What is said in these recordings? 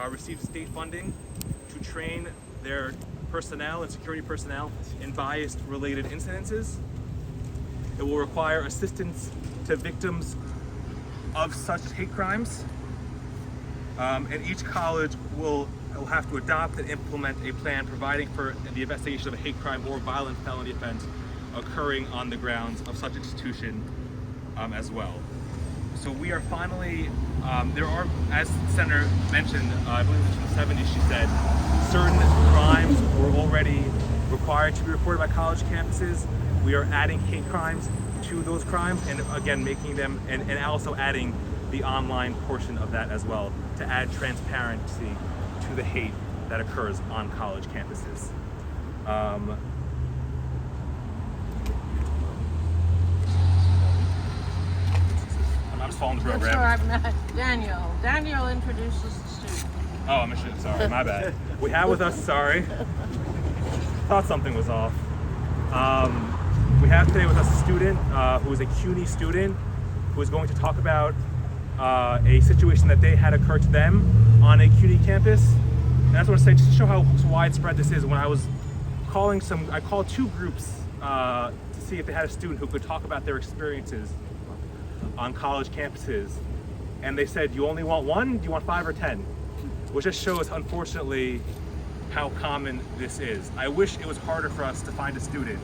receive state funding to train their personnel and security personnel in bias-related incidences. It will require assistance to victims of such hate crimes, and each college will have to adopt and implement a plan providing for the investigation of a hate crime or violent felony offense occurring on the grounds of such institution as well. So we are finally, there are, as Senator mentioned, I believe it was in the 70s, she said, certain crimes were already required to be reported by college campuses. We are adding hate crimes to those crimes, and again, making them, and also adding the online portion of that as well, to add transparency to the hate that occurs on college campuses. I'm just following the program. That's where I'm at. Daniel introduces the student. Oh, I'm sorry, my bad. We have with us, sorry. Thought something was off. We have today with us a student who is a CUNY student who is going to talk about a situation that they had occur to them on a CUNY campus. And I just want to say, just to show how widespread this is, when I was calling I called two groups to see if they had a student who could talk about their experiences on college campuses. And they said, you only want one? Do you want 5 or 10? Which just shows, unfortunately, how common this is. I wish it was harder for us to find a student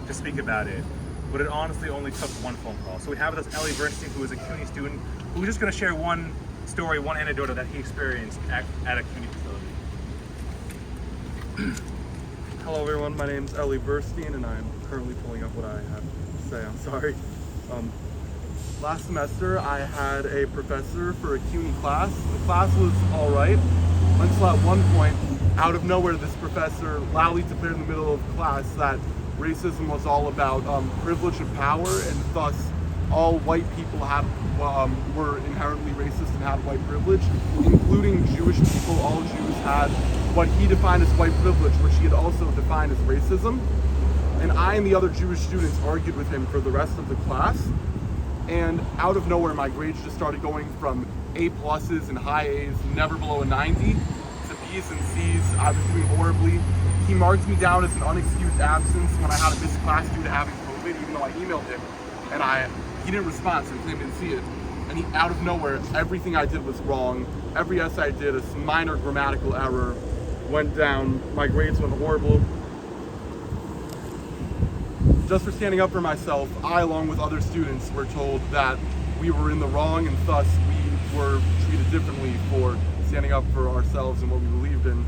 to speak about it, but it honestly only took one phone call. So we have with us Ellie Bernstein, who is a CUNY student, who's just going to share one story, one anecdote that he experienced at a CUNY facility. Hello everyone, my name's Ellie Bernstein and I'm currently pulling up what I have to say. I'm sorry. Last semester I had a professor for a CUNY class. The class was alright until at one point, out of nowhere, this professor loudly declared in the middle of class that racism was all about privilege and power, and thus all white people were inherently racist and had white privilege, including Jewish people. All Jews had what he defined as white privilege, which he had also defined as racism. And I and the other Jewish students argued with him for the rest of the class. And out of nowhere, my grades just started going from A+ and high A's, never below a 90, to B's and C's. I was doing horribly. He marked me down as an unexcused absence when I had to miss class due to having COVID, even though I emailed him. And he didn't respond, so he claimed he didn't see it. And he, out of nowhere, everything I did was wrong. Every essay I did, a minor grammatical error, went down. My grades went horrible. Just for standing up for myself, I, along with other students, were told that we were in the wrong, and thus we were treated differently for standing up for ourselves and what we believed in.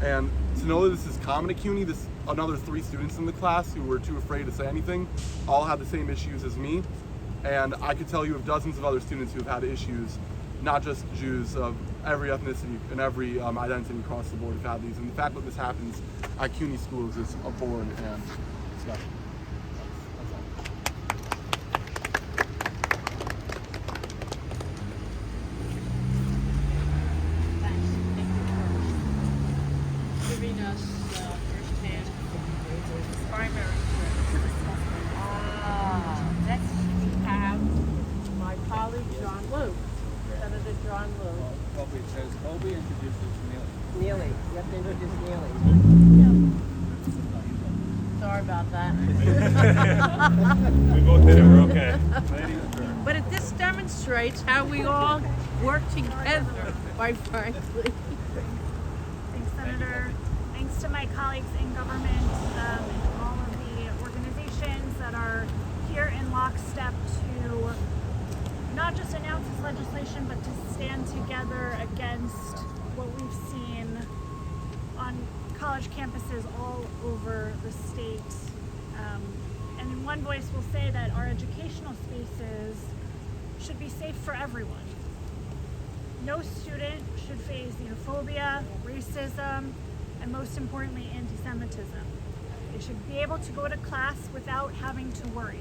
And to know that this is common at CUNY, another 3 students in the class who were too afraid to say anything, all had the same issues as me. And I could tell you of dozens of other students who have had issues, not just Jews, of every ethnicity and every identity across the board have had these. And the fact that this happens at CUNY schools is abhorrent and disgusting. Neely. You have to introduce Neely. Sorry about that. We both did it, we're okay. But this demonstrates how we all work together, quite frankly. Thanks, Senator. Thanks to my colleagues in government and all of the organizations that are here in lockstep to not just announce this legislation, but to stand together against what we've seen on college campuses all over the state. And in one voice, we'll say that our educational spaces should be safe for everyone. No student should face xenophobia, racism, and most importantly, anti-Semitism. They should be able to go to class without having to worry,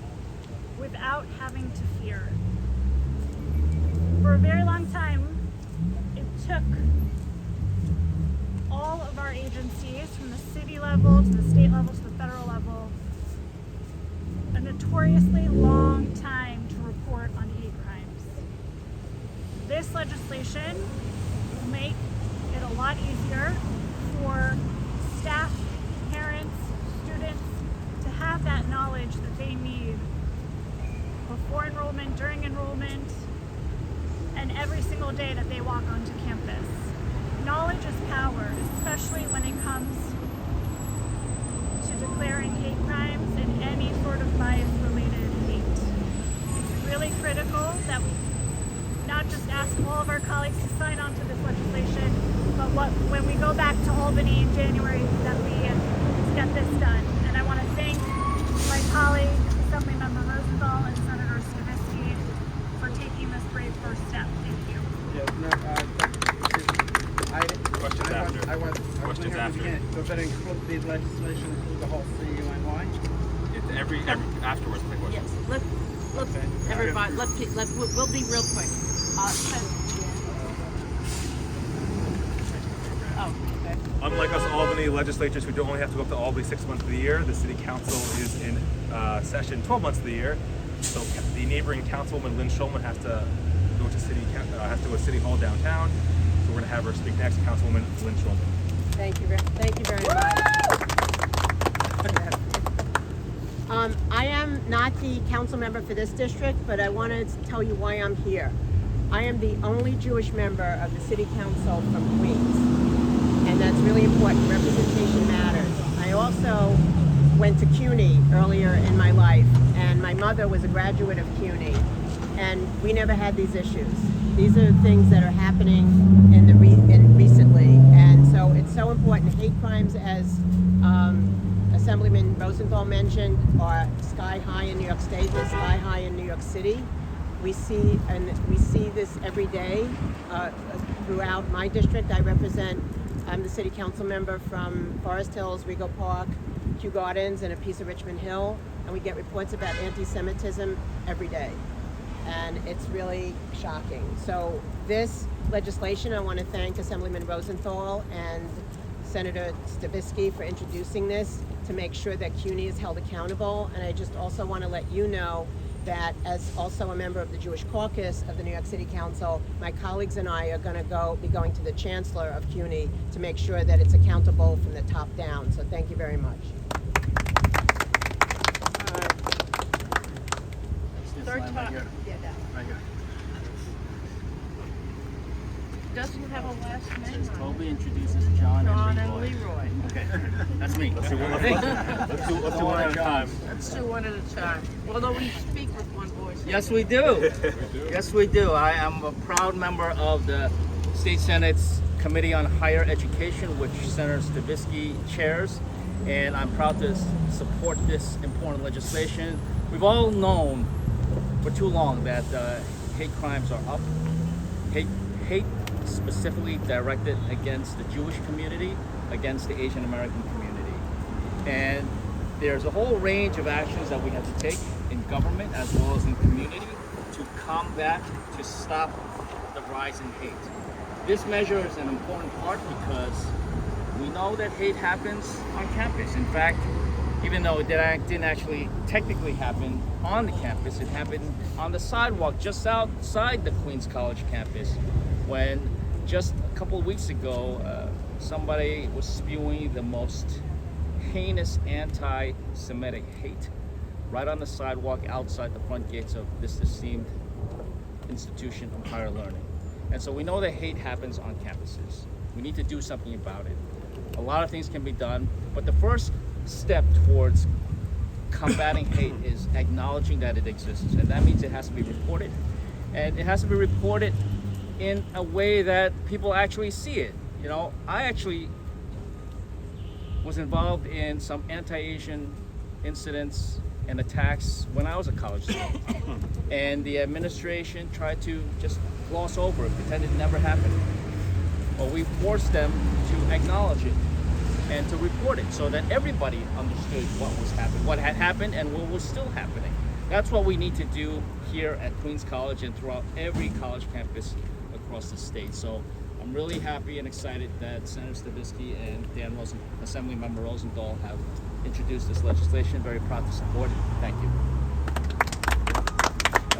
without having to fear. For a very long time, it took all of our agencies, from the city level to the state level to the federal level, a notoriously long time to report on hate crimes. This legislation will make a lot easier for staff, parents, students to have that knowledge that they need before enrollment, during enrollment, and every single day that they walk onto campus. Knowledge is power, especially when it comes to declaring hate crimes and any sort of bias-related hate. It's really critical that we not just ask all of our colleagues to sign on to this legislation, but when we go back to Albany in January, that we get this done. And I want to thank my colleague, Assemblymember Rosenthal and Senator Stavisky for taking this brave first step. Thank you. Questions after. I want Questions after. We're going to include the legislation include the whole CUNY. It's every afterwards. The question. Yes, let's everybody, we'll be real quick. Okay. Unlike us Albany legislatures who don't only have to go up to Albany 6 months of the year, the city council is in session 12 months of the year. So the neighboring councilwoman Lynn Schulman has to go to a city hall downtown. So we're going to have her speak next, Councilwoman Lynn Schulman. Thank you very much. I am not the council member for this district, but I wanted to tell you why I'm here. I am the only Jewish member of the city council from Queens, and that's really important. Representation matters. I also went to CUNY earlier in my life, and my mother was a graduate of CUNY, and we never had these issues. These are things that are happening recently, and so it's so important. Hate crimes, as Assemblyman Rosenthal mentioned, are sky high in New York State. They're sky high in New York City. We see this every day throughout my district. I'm the city council member from Forest Hills, Rego Park, Kew Gardens, and a piece of Richmond Hill, and we get reports about anti-Semitism every day. And it's really shocking. So this legislation, I want to thank Assemblyman Rosenthal and Senator Stavisky for introducing this to make sure that CUNY is held accountable. And I just also want to let you know that as also a member of the Jewish Caucus of the New York City Council, my colleagues and I are going to be going to the Chancellor of CUNY to make sure that it's accountable from the top down. So thank you very much. Third time. Right here. Doesn't have a last name. Toby introduces John John and and Leroy. Leroy. Okay, that's me. Let's do one at a time. Let's do one at a time. Although we speak with one voice. Yes, we do. Yes, we do. I am a proud member of the State Senate's Committee on Higher Education, which Senator Stavisky chairs, and I'm proud to support this important legislation. We've all known for too long that hate crimes are up. Hate specifically directed against the Jewish community, against the Asian American community. And there's a whole range of actions that we have to take in government as well as in community to combat, to stop the rise in hate. This measure is an important part because we know that hate happens on campus. In fact, even though it didn't actually technically happen on the campus, it happened on the sidewalk just outside the Queens College campus when just a couple of weeks ago, somebody was spewing the most heinous anti-Semitic hate right on the sidewalk outside the front gates of this esteemed institution of higher learning. And so we know that hate happens on campuses. We need to do something about it. A lot of things can be done, but the first step towards combating hate is acknowledging that it exists, and that means it has to be reported, and it has to be reported in a way that people actually see it. You know, I actually was involved in some anti-Asian incidents and attacks when I was a college student, and the administration tried to just gloss over it, pretend it never happened. Well, we forced them to acknowledge it and to report it so that everybody understood what had happened and what was still happening. That's what we need to do here at Queens College and throughout every college campus across the state. So I'm really happy and excited that Senator Stavisky and Assemblymember Rosenthal have introduced this legislation. Very proud to support it. Thank you.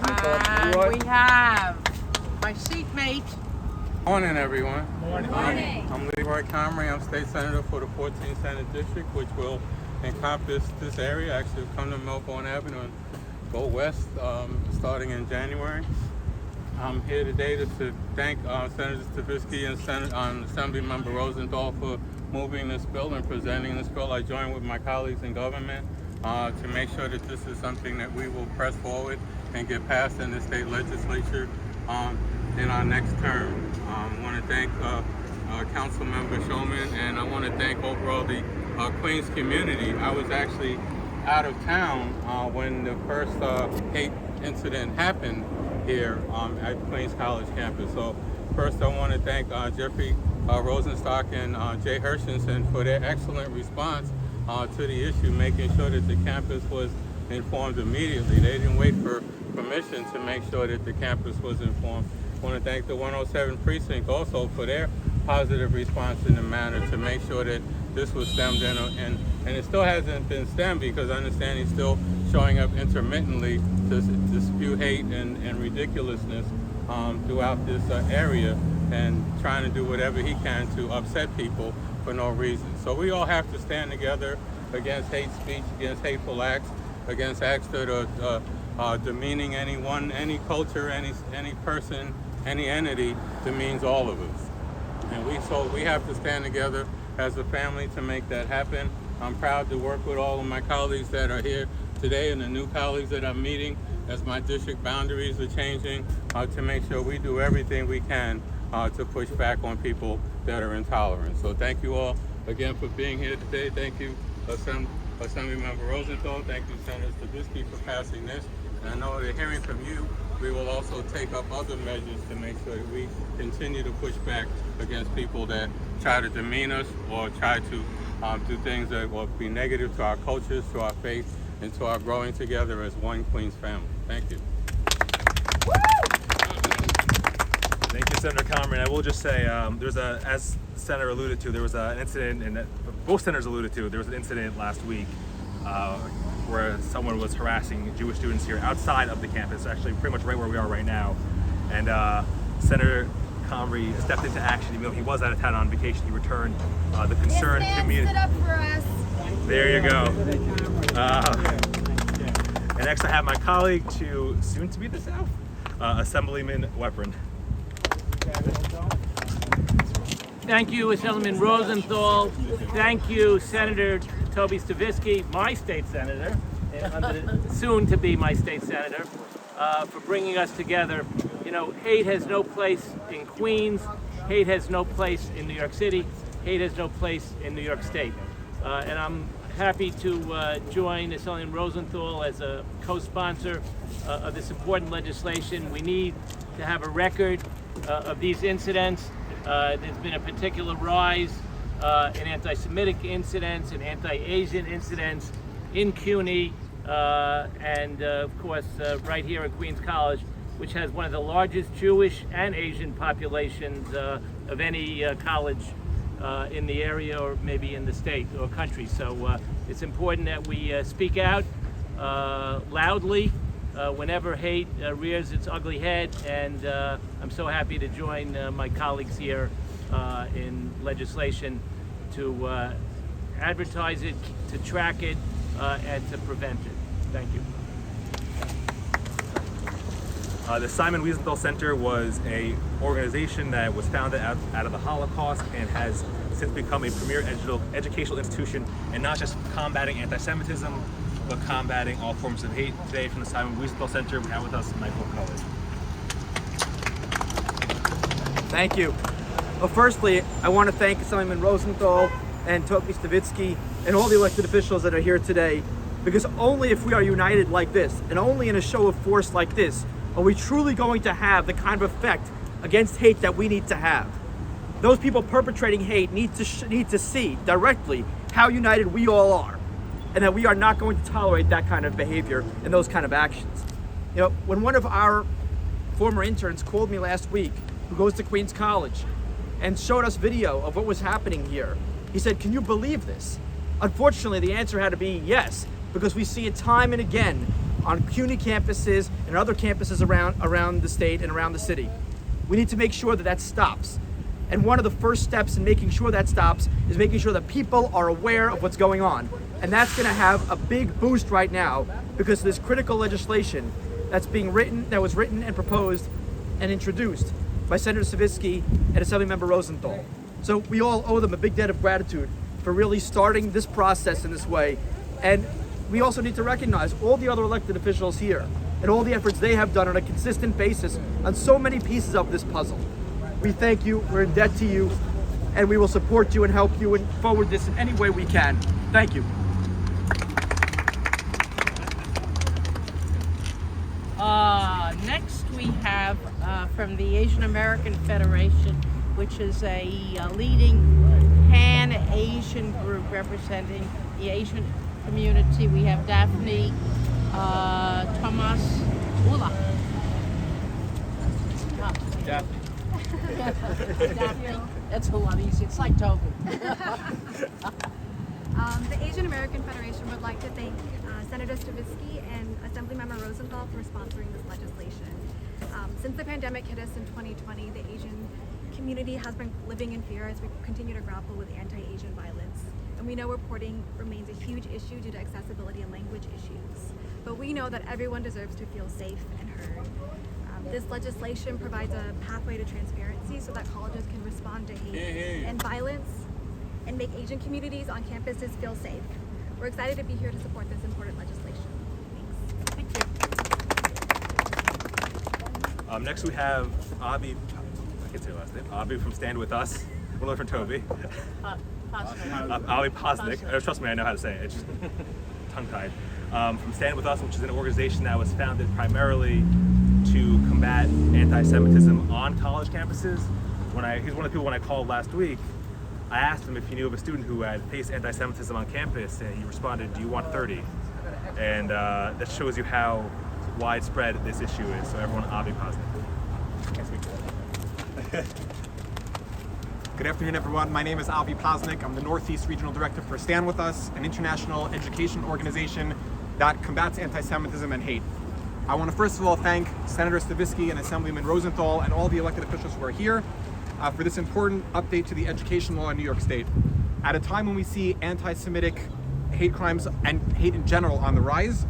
And we have my seatmate, Morning, everyone. Morning. I'm Leroy Comrie. I'm state senator for the 14th Senate District, which will encompass this area. Actually, come to Melbourne Avenue and go west starting in January. I'm here today to thank Senator Stavisky and Assemblymember Rosenthal for moving this bill and presenting this bill. I join with my colleagues in government to make sure that this is something that we will press forward and get passed in the state legislature in our next term. I want to thank Council Member Shulman, and I want to thank overall the Queens community. I was actually out of town when the first hate incident happened here at Queens College campus. So first I want to thank Jeffrey Rosenstock and Jay Hershenson for their excellent response to the issue, making sure that the campus was informed immediately. They didn't wait for permission to make sure that the campus was informed. I want to thank the 107 precinct also for their positive response in the manner to make sure that this was stemmed in, and it still hasn't been stemmed because I understand he's still showing up intermittently to spew hate and ridiculousness throughout this area and trying to do whatever he can to upset people for no reason. So we all have to stand together against hate speech, against hateful acts, against acts that are demeaning anyone, any culture, any person, any entity demeans all of us. And we have to stand together as a family to make that happen. I'm proud to work with all of my colleagues that are here today and the new colleagues that I'm meeting as my district boundaries are changing to make sure we do everything we can to push back on people that are intolerant. So thank you all again for being here today. Thank you, Assemblymember Rosenthal. Thank you, Senator Stavisky, for passing this. And I know that hearing from you, we will also take up other measures to make sure that we continue to push back against people that try to demean us or try to do things that will be negative to our cultures, to our faith, and to our growing together as one Queens family. Thank you. Thank you, Senator Comrie. I will just say, as the senator alluded to, there was an incident, and both senators alluded to, there was an incident last week where someone was harassing Jewish students here outside of the campus, actually pretty much right where we are right now. And Senator Comrie stepped into action, even though he was out of town on vacation. He returned the concerned community. Stood up for us. There you go. And next I have my colleague to soon to be the South, Assemblyman Weprin. Thank you, Assemblyman Rosenthal. Thank you, Senator Toby Stavisky, my state senator, and soon to be my state senator, for bringing us together. You know, hate has no place in Queens. Hate has no place in New York City. Hate has no place in New York State. And I'm happy to join Assemblyman Rosenthal as a co-sponsor of this important legislation. We need to have a record of these incidents. There's been a particular rise in anti-Semitic incidents and anti-Asian incidents in CUNY and of course right here at Queens College, which has one of the largest Jewish and Asian populations of any college in the area or maybe in the state or country. So it's important that we speak out loudly whenever hate rears its ugly head, and I'm so happy to join my colleagues here in legislation to advertise it, to track it, and to prevent it. Thank you. The Simon Wiesenthal Center was an organization that was founded out of the Holocaust and has since become a premier educational institution, and not just combating anti-Semitism, but combating all forms of hate. Today from the Simon Wiesenthal Center, we have with us Michael Cohen. Thank you. Well, firstly, I want to thank Assemblyman Rosenthal and Toby Stavisky and all the elected officials that are here today, because only if we are united like this, and only in a show of force like this, are we truly going to have the kind of effect against hate that we need to have. Those people perpetrating hate need to see directly how united we all are, and that we are not going to tolerate that kind of behavior and those kind of actions. You know, when one of our former interns called me last week, who goes to Queens College, and showed us video of what was happening here, he said, "Can you believe this?" Unfortunately, the answer had to be yes, because we see it time and again on CUNY campuses and other campuses around the state and around the city. We need to make sure that that stops. And one of the first steps in making sure that stops is making sure that people are aware of what's going on. And that's going to have a big boost right now because of this critical legislation that was written and proposed and introduced by Senator Stavisky and Assemblymember Rosenthal. So we all owe them a big debt of gratitude for really starting this process in this way. And we also need to recognize all the other elected officials here and all the efforts they have done on a consistent basis on so many pieces of this puzzle. We thank you, we're in debt to you, and we will support you and help you and forward this in any way we can. Thank you. Next we have from the Asian American Federation, which is a leading Pan-Asian group representing the Asian community. We have Daphne Thomas Ula. Daphne. Daphne. That's a lot easier. It's like Toby. The Asian American Federation would like to thank Senator Stavisky and Assemblymember Rosenthal for sponsoring this legislation. Since the pandemic hit us in 2020, the Asian community has been living in fear as we continue to grapple with anti-Asian violence. And we know reporting remains a huge issue due to accessibility and language issues. But we know that everyone deserves to feel safe and heard. This legislation provides a pathway to transparency so that colleges can respond to hate and violence and make Asian communities on campuses feel safe. We're excited to be here to support this important legislation. Thanks. Thank you. Next we have Alfie, I can't say her last name, Alfie from Stand With Us, we'll learn from Toby. Alfie Plasnik, trust me, I know how to say it, it's just tongue-tied. From Stand With Us, which is an organization that was founded primarily to combat anti-Semitism on college campuses. He's one of the people when I called last week, I asked him if he knew of a student who had faced anti-Semitism on campus, and he responded, "Do you want 30?" And that shows you how widespread this issue is. So everyone, Alfie Plasnik. Good afternoon, everyone. My name is Alfie Plasnik. I'm the Northeast Regional Director for Stand With Us, an international education organization that combats anti-Semitism and hate. I want to first of all thank Senator Stavisky and Assemblyman Rosenthal and all the elected officials who are here for this important update to the education law in New York State. At a time when we see anti-Semitic hate crimes and hate in general on the rise,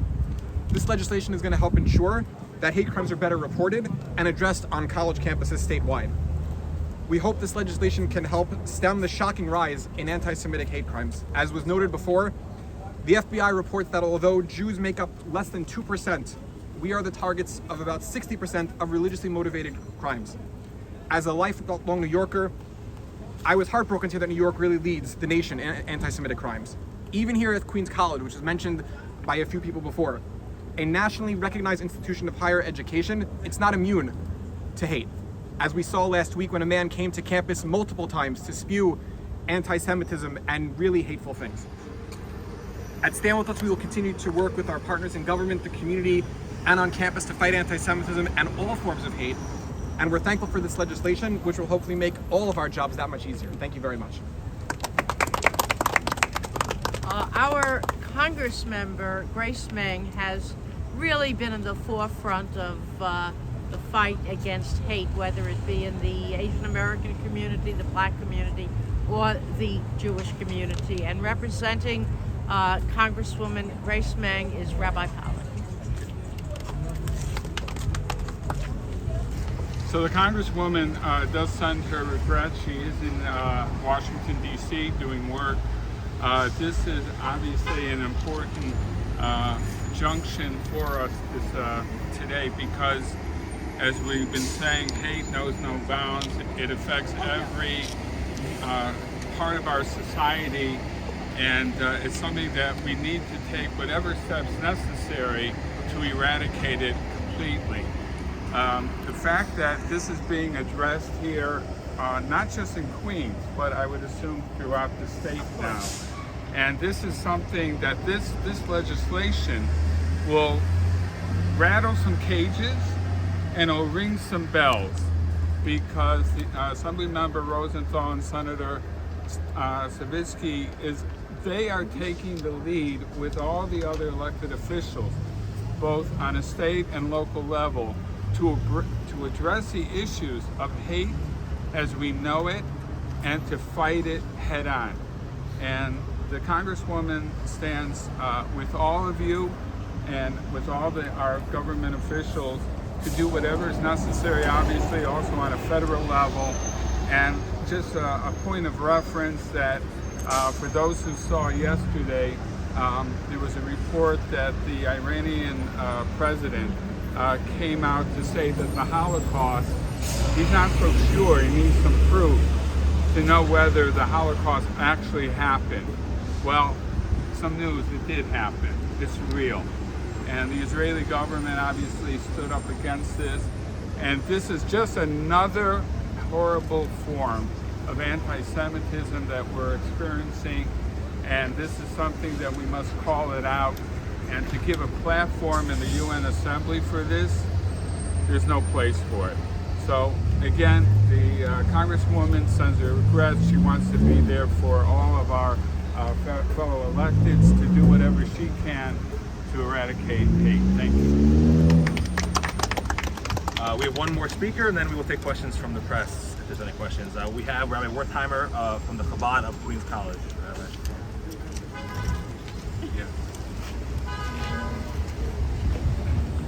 this legislation is going to help ensure that hate crimes are better reported and addressed on college campuses statewide. We hope this legislation can help stem the shocking rise in anti-Semitic hate crimes. As was noted before, the FBI reports that although Jews make up less than 2%, we are the targets of about 60% of religiously motivated crimes. As a lifelong New Yorker, I was heartbroken to hear that New York really leads the nation in anti-Semitic crimes. Even here at Queens College, which was mentioned by a few people before, a nationally recognized institution of higher education, it's not immune to hate. As we saw last week when a man came to campus multiple times to spew anti-Semitism and really hateful things. At Stand With Us, we will continue to work with our partners in government, the community, and on campus to fight anti-Semitism and all forms of hate. And we're thankful for this legislation, which will hopefully make all of our jobs that much easier. Thank you very much. Our Congress member, Grace Meng, has really been in the forefront of the fight against hate, whether it be in the Asian American community, the Black community, or the Jewish community. And representing Congresswoman Grace Meng is Rabbi Pollack. So the Congresswoman does send her regrets. She is in Washington, D.C. doing work. This is obviously an important junction for us today because, as we've been saying, hate knows no bounds. It affects every part of our society, and it's something that we need to take whatever steps necessary to eradicate it completely. The fact that this is being addressed here, not just in Queens, but I would assume throughout the state now. And this is something that this legislation will rattle some cages and it'll ring some bells, because the Assemblymember Rosenthal and Senator Stavisky they are taking the lead with all the other elected officials, both on a state and local level, to address the issues of hate as we know it and to fight it head on. And the Congresswoman stands with all of you and with all our government officials to do whatever is necessary, obviously also on a federal level. And just a point of reference that for those who saw yesterday, there was a report that the Iranian president came out to say that the Holocaust, he's not so sure, he needs some proof to know whether the Holocaust actually happened. Well, some news, it did happen. It's real. And the Israeli government obviously stood up against this. And this is just another horrible form of anti-Semitism that we're experiencing. And this is something that we must call it out. And to give a platform in the UN Assembly for this, there's no place for it. So again, the Congresswoman sends her regrets. She wants to be there for all of our fellow electeds to do whatever she can to eradicate hate. Thank you. We have one more speaker, and then we will take questions from the press if there's any questions. We have Rabbi Wertheimer from the Chabad of Queens College.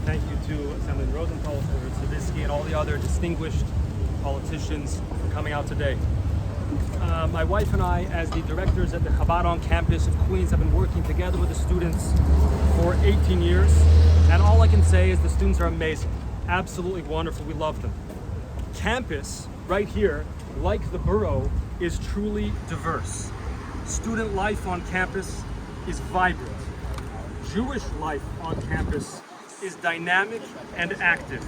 Thank you to Assemblyman Rosenthal, Senator Stavisky, and all the other distinguished politicians for coming out today. My wife and I, as the directors at the Chabad on campus of Queens, have been working together with the students for 18 years. And all I can say is the students are amazing, absolutely wonderful. We love them. Campus, right here, like the borough, is truly diverse. Student life on campus is vibrant. Jewish life on campus is dynamic and active.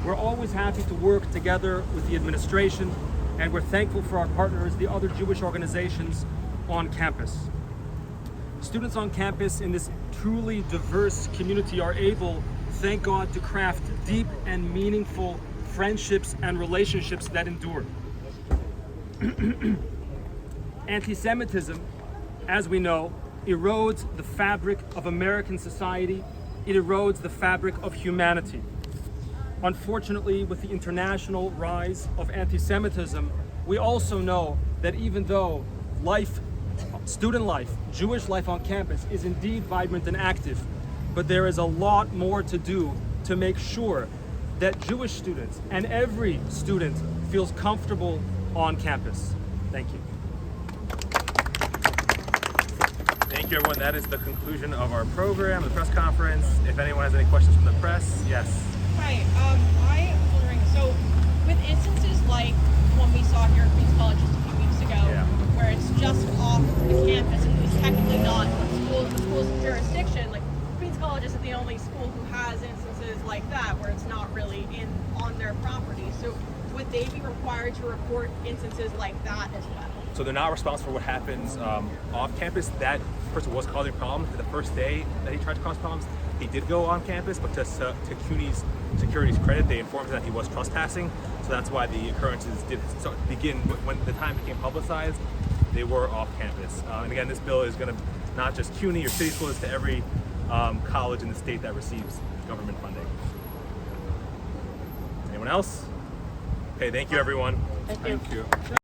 We're always happy to work together with the administration, and we're thankful for our partners, the other Jewish organizations on campus. Students on campus in this truly diverse community are able, thank God, to craft deep and meaningful friendships and relationships that endure. Anti-Semitism, as we know, erodes the fabric of American society. It erodes the fabric of humanity. Unfortunately, with the international rise of anti-Semitism, we also know that even though student life, Jewish life on campus is indeed vibrant and active, but there is a lot more to do to make sure that Jewish students and every student feels comfortable on campus. Thank you. Thank you, everyone. That is the conclusion of our program, the press conference. If anyone has any questions from the press, yes. Hi, I am wondering, so with instances like one we saw here at Queens College just a few weeks ago, where it's just off the campus and it's technically not the school's jurisdiction, like Queens College isn't the only school who has instances like that where it's not really on their property. So would they be required to report instances like that as well? So they're not responsible for what happens off campus. That person was causing problems. The first day that he tried to cause problems, he did go on campus, but to CUNY's security's credit, they informed him that he was trespassing. So that's why the occurrences did begin when the time became publicized. They were off campus. And again, this bill is going to not just CUNY or city schools, to every college in the state that receives government funding. Anyone else? Okay, thank you, everyone. Thank you. Thank you.